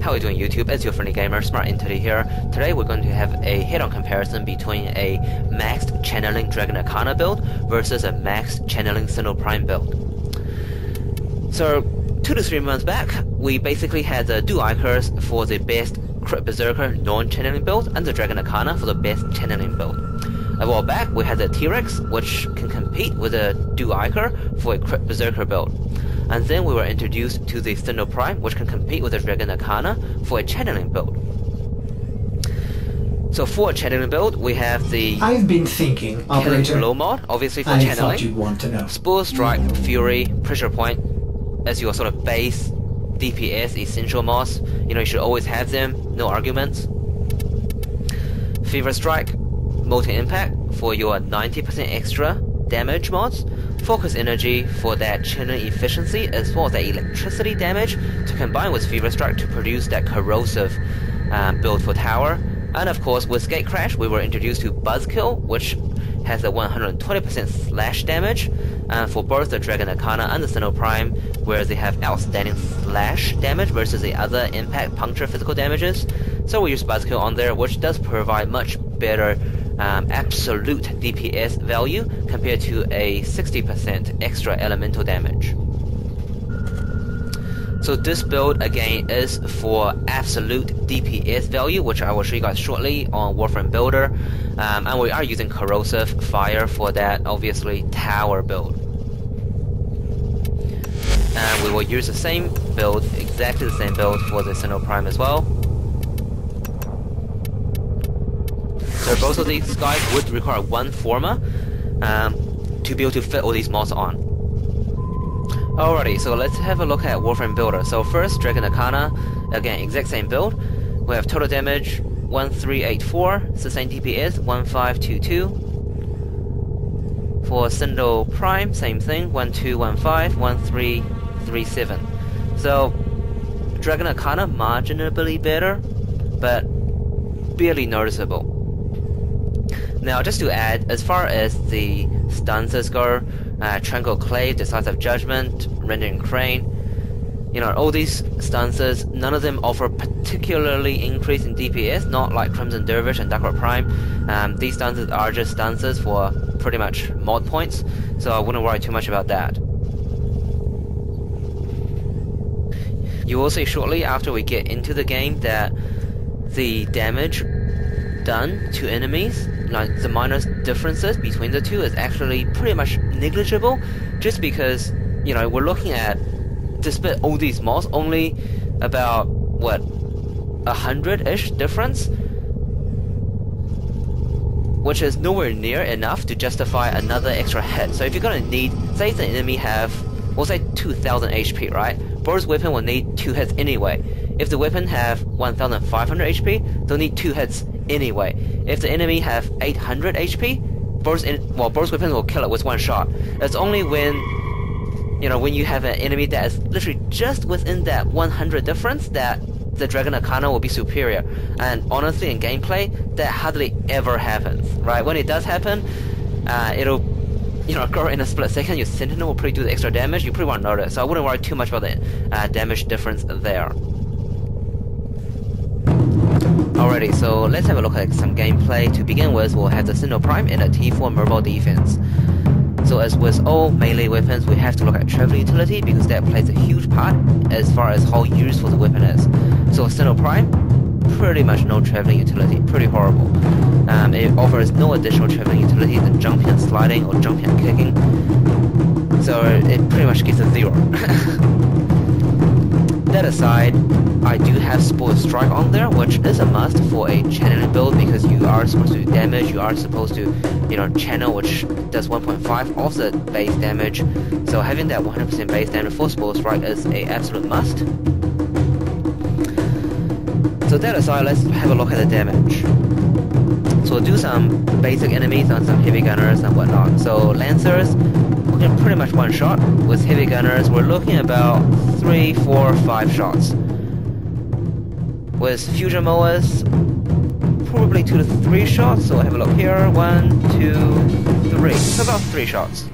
How are you doing, YouTube? It's your friendly gamer, SmartEntity here. Today we're going to have a head-on comparison between a maxed channeling Dragon Nikana build versus a maxed channeling Scindo Prime build. So, 2 to 3 months back, we basically had the dual Icers for the best Crit Berserker non-channeling build and the Dragon Nikana for the best channeling build. A while back, we had the T-Rex, which can compete with a dual Icer for a Crit Berserker build. And then we were introduced to the Scindo Prime, which can compete with the Dragon Nikana for a channeling build. So for a channeling build, we have the I've been thinking, operator. Low mod, obviously for I channeling. thought you'd want to know. Spore, Strike, Fury, Pressure Point as your sort of base DPS essential mods. You know, you should always have them, no arguments. Fever Strike, Molten Impact for your 90% extra damage mods. Focus Energy for that channeling efficiency as well as that electricity damage to combine with Fever Strike to produce that corrosive build for tower. And of course with Gate Crash we were introduced to Buzzkill, which has a 120% slash damage for both the Dragon Nikana and the Scindo Prime, where they have outstanding slash damage versus the other impact puncture physical damages. So we use Buzzkill on there, which does provide much better absolute DPS value compared to a 60% extra elemental damage. So this build again is for absolute DPS value, which I will show you guys shortly on Warframe Builder, and we are using corrosive fire for that obviously tower build. And we will use the same build, exactly the same build for the Scindo Prime as well. So both of these guys would require one Forma to be able to fit all these mods on. Alrighty, so let's have a look at Warframe Builder. So first, Dragon Nikana, again, exact same build. We have total damage 1384, sustained DPS 1522. For Scindo Prime, same thing, 1215, 1337. So Dragon Nikana marginally better, but barely noticeable. Now, just to add, as far as the stances go, Tranquil Clave, Decisive Judgment, Rendering Crane, you know, all these stances, none of them offer particularly increase in DPS, not like Crimson Dervish and Dark Prime. These stances are just stances for pretty much mod points, so I wouldn't worry too much about that. You will see shortly after we get into the game that the damage done to enemies, like the minor differences between the two, is actually pretty much negligible, just because, you know, we're looking at, despite all these mods, only about, what, 100-ish difference? Which is nowhere near enough to justify another extra hit. So if you're gonna need, say the enemy have, we'll say 2000 HP, right? Boar's weapon will need 2 hits anyway. If the weapon have 1500 HP, they'll need 2 hits anyway. If the enemy have 800 HP, Boar's weapon will kill it with 1 shot. It's only when, you know, when you have an enemy that is literally just within that 100 difference that the Dragon Nikana will be superior. And honestly, in gameplay, that hardly ever happens, right? When it does happen, it'll, you know, go in a split second. Your Sentinel will probably do the extra damage. You probably won't notice. So I wouldn't worry too much about the damage difference there. Alrighty, so let's have a look at some gameplay. To begin with, we'll have the Scindo Prime in a T4 mobile defense. So as with all melee weapons, we have to look at traveling utility because that plays a huge part as far as how useful the weapon is. So Scindo Prime, pretty much no traveling utility, pretty horrible. It offers no additional traveling utility than jumping and sliding or jumping and kicking. So it pretty much gives a 0. That aside, I do have Spore Strike on there, which is a must for a channeling build because you are supposed to do damage, you are supposed to, you know, channel, which does 1.5 of the base damage. So having that 100% base damage for Spore Strike is a absolute must. So that aside, let's have a look at the damage. So we'll do some basic enemies on some heavy gunners and whatnot. So Lancers, we can pretty much 1 shot. With heavy gunners, we're looking about 3, 4, 5 shots. With fusion mowers, probably 2 to 3 shots. So have a look here, 1, 2, 3. So about 3 shots.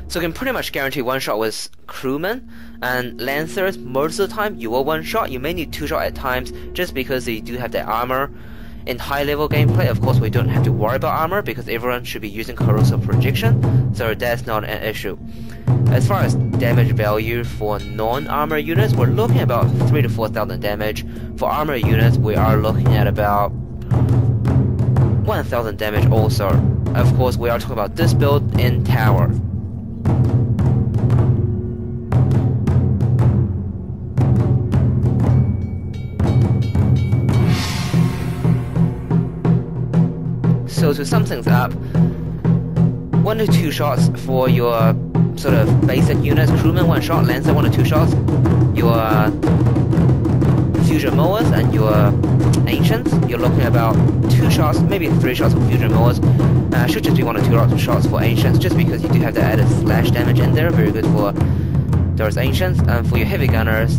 So you can pretty much guarantee one shot with crewmen, and lancers most of the time you will one shot. You may need two shot at times just because they do have their armor. In high level gameplay, of course, we don't have to worry about armor because everyone should be using corrosive projection, so that's not an issue. As far as damage value for non-armor units, we're looking at about 3,000 to 4,000 damage. For armor units, we are looking at about 1,000 damage also. Of course, we are talking about this build in tower. So to sum things up, 1 to 2 shots for your sort of basic units, crewman 1 shot, lancer 1 to 2 shots, your fusion mowers and your ancients, you're looking at about 2 shots, maybe 3 shots for fusion mowers. Should just be 1 or 2 shots for ancients, just because you do have the added slash damage in there, very good for those ancients. And for your heavy gunners,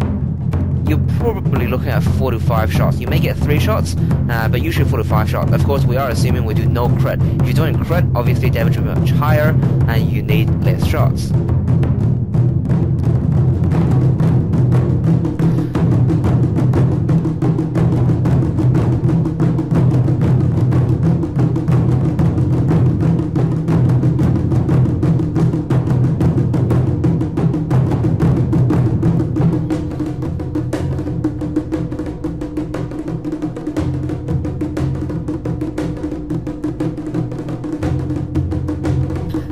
you're probably looking at 4 to 5 shots. You may get 3 shots, but usually 4 to 5 shots. Of course, we are assuming we do no crit. If you're doing crit, obviously damage will be much higher, and you need less shots.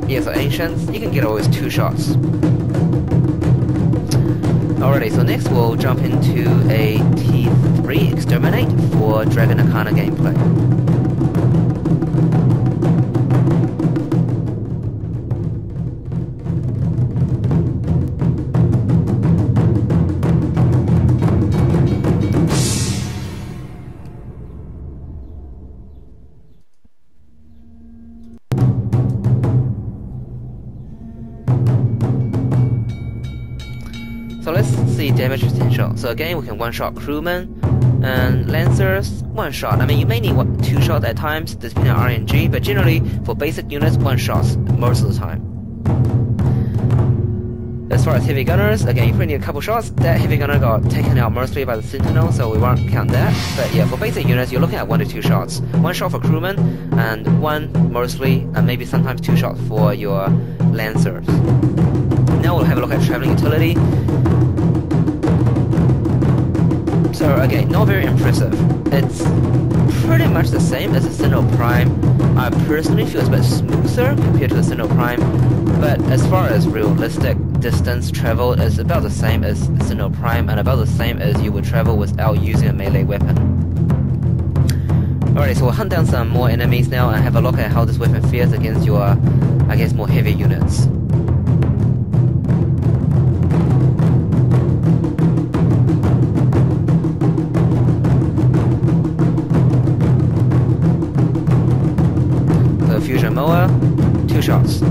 Yeah, so ancients, you can get always 2 shots. Alrighty, so next we'll jump into a T3 Exterminate for Dragon Nikana gameplay. So let's see damage potential. So again, we can one-shot crewmen and lancers, 1 shot. I mean, you may need 2 shots at times, depending on RNG, but generally for basic units, 1 shot most of the time. As far as heavy gunners, again, you probably need a couple shots. That heavy gunner got taken out mostly by the Sentinel, so we won't count that. But yeah, for basic units, you're looking at 1 to 2 shots. 1 shot for crewmen, and 1 mostly, and maybe sometimes 2 shots for your lancers. Now we'll have a look at traveling utility. So again, not very impressive. It's pretty much the same as the Scindo Prime. I personally feel it's a bit smoother compared to the Scindo Prime, but as far as realistic distance travel, it's about the same as Scindo Prime and about the same as you would travel without using a melee weapon. Alright, so we'll hunt down some more enemies now and have a look at how this weapon fares against your, I guess, more heavy units. Fusion mower, 2 shots.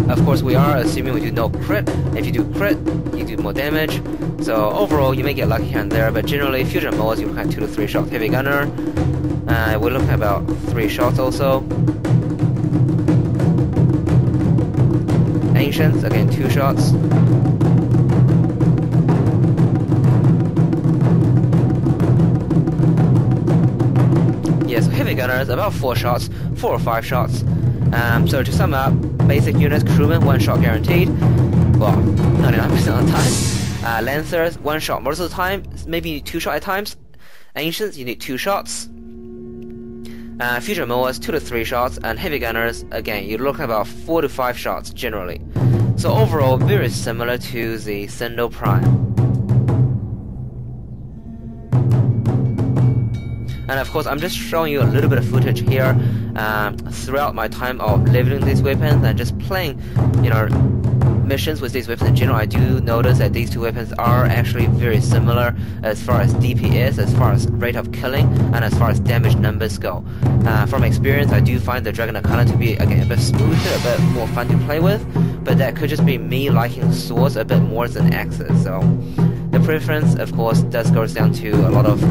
Of course, we are assuming we do no crit. If you do crit, you do more damage. So overall, you may get lucky here and there, but generally, fusion mowers, you're looking at 2 to 3 shots. Heavy gunner, we're looking at about 3 shots also. Ancients, again, 2 shots. Yeah, so heavy gunners, about 4 shots, 4 or 5 shots. So to sum up, basic units, crewmen, 1 shot guaranteed. Well, 99% of the time. Lancers, 1 shot most of the time, maybe 2 shots at times. Ancients, you need 2 shots. Fusion mowers, 2 to 3 shots. And heavy gunners, again, you're looking at about 4 to 5 shots generally. So overall, very similar to the Scindo Prime. And of course, I'm just showing you a little bit of footage here throughout my time of leveling these weapons and just playing, missions with these weapons in general. I do notice that these 2 weapons are actually very similar as far as DPS, as far as rate of killing, and as far as damage numbers go. From experience, I do find the Dragon Nikana to be, again, a bit smoother, a bit more fun to play with, but that could just be me liking swords a bit more than axes. So the preference, of course, does goes down to a lot of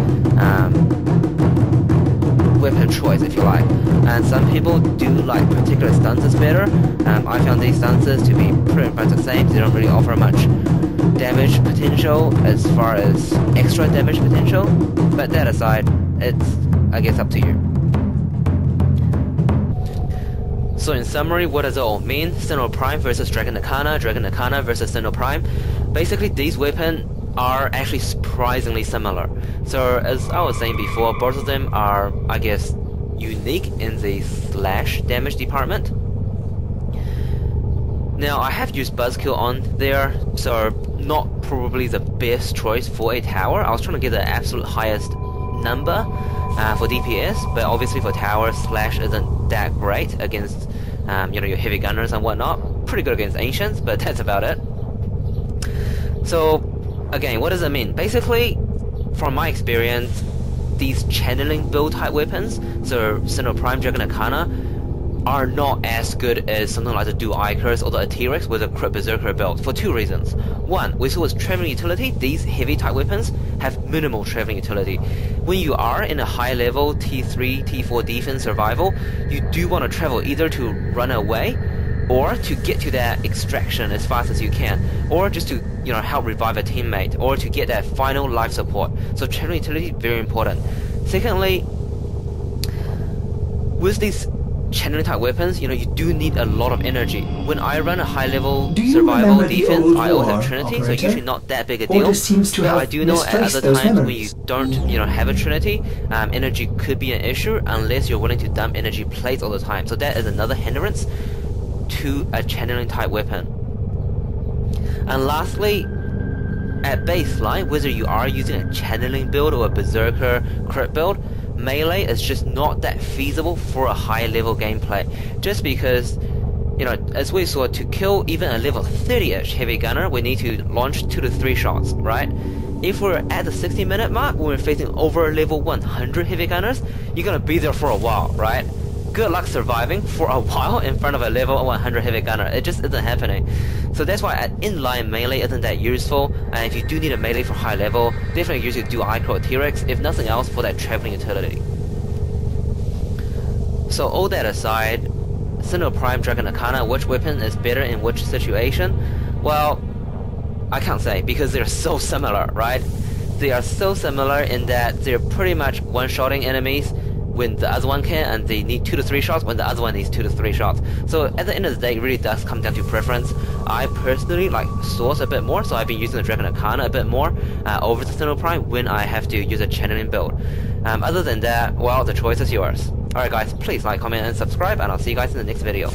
weapon choice, if you like. And some people do like particular stances better. I found these stances to be pretty much the same. They don't really offer much damage potential as far as extra damage potential. But that aside, it's, I guess, up to you. So in summary, what does it all mean? Scindo Prime versus Dragon Nikana versus Scindo Prime. Basically, these weapons are actually surprisingly similar. So as I was saying before, both of them are, I guess, unique in the slash damage department. Now I have used Buzzkill on there, so not probably the best choice for a tower. I was trying to get the absolute highest number for DPS, but obviously for tower, slash isn't that great against you know, your heavy gunners and whatnot. Pretty good against ancients, but that's about it. So again, what does it mean? Basically, from my experience, these channeling build type weapons, so Scindo Prime, Dragon Nikana, are not as good as something like the Dual Ichors or the T-Rex with a Crit Berserker build for two reasons. One, we saw as traveling utility, these heavy type weapons have minimal traveling utility. When you are in a high level T3, T4 defense survival, you do want to travel either to run away or to get to that extraction as fast as you can, or just to, you know, help revive a teammate, or to get that final life support. So traveling utility, very important. Secondly, with these channeling type weapons, you know, you do need a lot of energy. When I run a high level survival defense, I always have Trinity, so usually not that big a deal. Now I do know at other times when you don't, you know, have a Trinity, energy could be an issue unless you're willing to dump energy plates all the time. So that is another hindrance to a channeling type weapon. And lastly, at baseline, whether you are using a channeling build or a berserker crit build, melee is just not that feasible for a high level gameplay, just because, you know, as we saw, to kill even a level 30-ish heavy gunner, we need to launch 2 to 3 shots, right? If we're at the 60-minute mark, when we're facing over level 100 heavy gunners, you're gonna be there for a while, right? Good luck surviving for a while in front of a level 100 heavy gunner. It just isn't happening. So that's why an inline melee isn't that useful, and if you do need a melee for high level, definitely use your Dual Ichor or T-Rex, if nothing else for that traveling utility. So all that aside, Scindo Prime, Dragon Nikana, which weapon is better in which situation? Well, I can't say, because they're so similar, right? They are so similar in that they're pretty much one-shotting enemies when the other one can, and they need 2 to 3 shots when the other one needs 2 to 3 shots. So at the end of the day, it really does come down to preference. I personally like Source a bit more, so I've been using the Dragon Nikana a bit more over the Scindo Prime when I have to use a channeling build. Other than that, well, the choice is yours. Alright guys, please like, comment, and subscribe, and I'll see you guys in the next video.